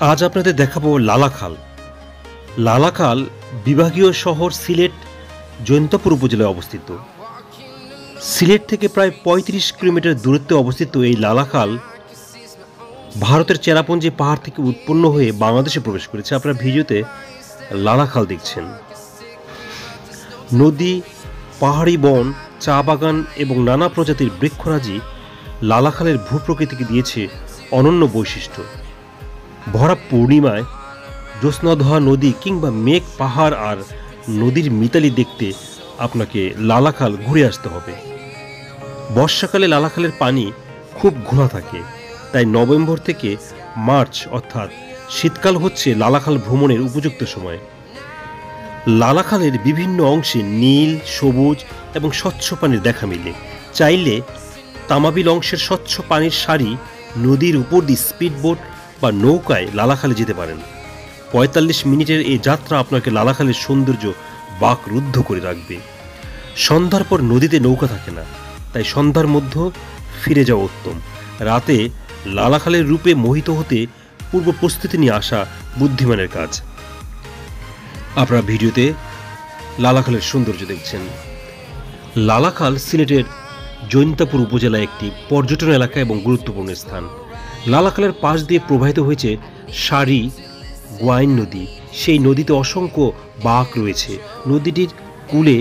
আজ আপনাদের দেখাবো লালাখাল। লালাখাল বিভাগীয় শহর সিলেট জৈন্তাপুর উপজেলায় অবস্থিত। সিলেট থেকে প্রায় ৩৫ কিলোমিটার দূরত্বে অবস্থিত এই লালাখাল ভারতের চেরাপুঞ্জি পাহাড় থেকে উৎপন্ন হয়ে বাংলাদেশে প্রবেশ করেছে। আপনারা ভিডিওতে লালাখাল দেখছেন। নদী, পাহাড়ি বন, চা বাগান এবং নানা প্রজাতির বৃক্ষরাজি লালাখালের ভূপ্রকৃতিকে দিয়েছে অনন্য বৈশিষ্ট্য। ভরা পূর্ণিমায় জ্যোৎস্নাধোয়া নদী কিংবা মেঘ, পাহাড় আর নদীর মিতালি দেখতে আপনাকে লালাখাল ঘুরে আসতে হবে। বর্ষাকালে লালাখালের পানি খুব ঘোলা থাকে, তাই নভেম্বর থেকে মার্চ অর্থাৎ শীতকাল হচ্ছে লালাখাল ভ্রমণের উপযুক্ত সময়। লালাখালের বিভিন্ন অংশে নীল, সবুজ এবং স্বচ্ছ পানির দেখা মিলে। চাইলে তামাবিল অংশের স্বচ্ছ পানির সারি নদীর উপর দিয়ে স্পিডবোট বা নৌকায় লালাখালে যেতে পারেন। ৪৫ মিনিটের এই যাত্রা আপনাকে লালাখালের সৌন্দর্য বাকরুদ্ধ করে রাখবে। সন্ধ্যার পর নদীতে নৌকা থাকে না, তাই সন্ধ্যার মধ্যে ফিরে যাওয়া উত্তম। রাতে লালাখালের রূপে মোহিত হতে পূর্ব প্রস্তুতি নিয়ে আসা বুদ্ধিমানের কাজ। আপনারা ভিডিওতে লালাখালের সৌন্দর্য দেখছেন। লালাখাল সিলেটের জৈন্তাপুর উপজেলায় একটি পর্যটন এলাকা এবং গুরুত্বপূর্ণ স্থান। লালাখালের পাশ দিয়ে প্রবাহিত হয়েছে সারি গোয়াইন নদী। সেই নদীতে অসংখ্য বাঁক রয়েছে। নদীটির কূলে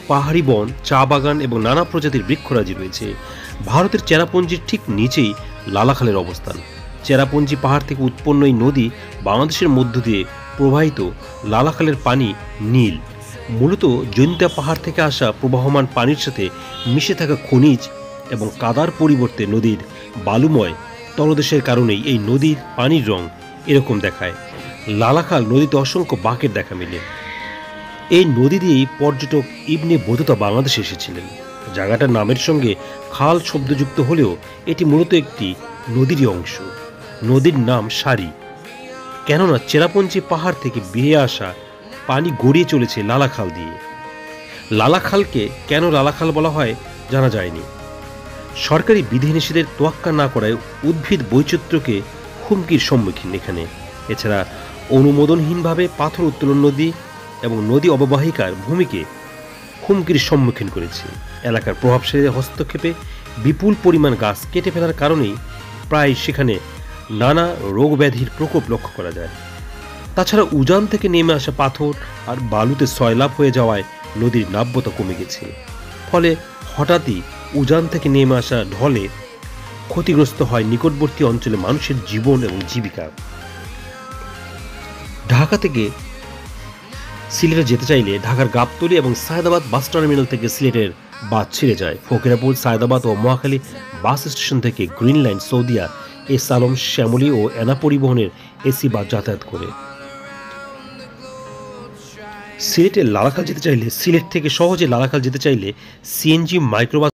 পাহাড়ি বন, চা বাগান এবং নানা প্রজাতির বৃক্ষরাজি রয়েছে। ভারতের চেরাপুঞ্জির ঠিক নিচেই লালাখালের অবস্থান। চেরাপুঞ্জি পাহাড় থেকে উৎপন্ন এই নদী বাংলাদেশের মধ্য দিয়ে প্রবাহিত। লালাখালের পানি নীল, মূলত জৈন্তা পাহাড় থেকে আসা প্রবাহমান পানির সাথে মিশে থাকা খনিজ এবং কাদার পরিবর্তে নদীর বালুময় তলদেশের কারণেই এই নদীর পানির রং এরকম দেখায়। লালাখাল নদীতে অসংখ্য বাঁকের দেখা মেলে। এই নদী দিয়েই পর্যটক ইবনে বতুতা বাংলাদেশে এসেছিলেন। জায়গাটার নামের সঙ্গে খাল শব্দযুক্ত হলেও এটি মূলত একটি নদীরই অংশ। নদীর নাম সারি, কেননা চেরাপুঞ্জি পাহাড় থেকে বেয়ে আসা পানি গড়িয়ে চলেছে লালাখাল দিয়ে। লালাখালকে কেন লালাখাল বলা হয় জানা যায়নি। সরকারি বিধিনিষেধের তোয়াক্কা না করায় উদ্ভিদ বৈচিত্র্যকে হুমকির সম্মুখীন এখানে। এছাড়া অনুমোদনহীনভাবে পাথর উত্তোলন নদী এবং নদী অববাহিকার ভূমিকে হুমকির সম্মুখীন করেছে। এলাকার প্রভাবশালীদের হস্তক্ষেপে বিপুল পরিমাণ গাছ কেটে ফেলার কারণেই প্রায় সেখানে নানা রোগ ব্যাধির প্রকোপ লক্ষ্য করা যায়। তাছাড়া উজান থেকে নেমে আসা পাথর আর বালুতে সয়লাভ হয়ে যাওয়ায় নদীর নাব্যতা কমে গেছে। ফলে হঠাৎই উজান থেকে নেমে আসা ঢলে ক্ষতিগ্রস্ত হয় নিকটবর্তী অঞ্চলে মানুষের জীবন এবং জীবিকা। ঢাকা থেকে সিলেটে যেতে চাইলে ঢাকার গাবতলী এবং সায়দাবাদ বাস টার্মিনাল থেকে সিলেটের বাস ছেড়ে যায়। ফকিরাপুর, সায়দাবাদ ও মহাখালী বাস স্টেশন থেকে green line, Soudia, S Alam, Shyamoli ও এনা পরিবহনের এসি বাস যাতায়াত করে। সিলেট থেকে সহজে লালাখাল যেতে চাইলে সিএনজি মাইক্রোবাস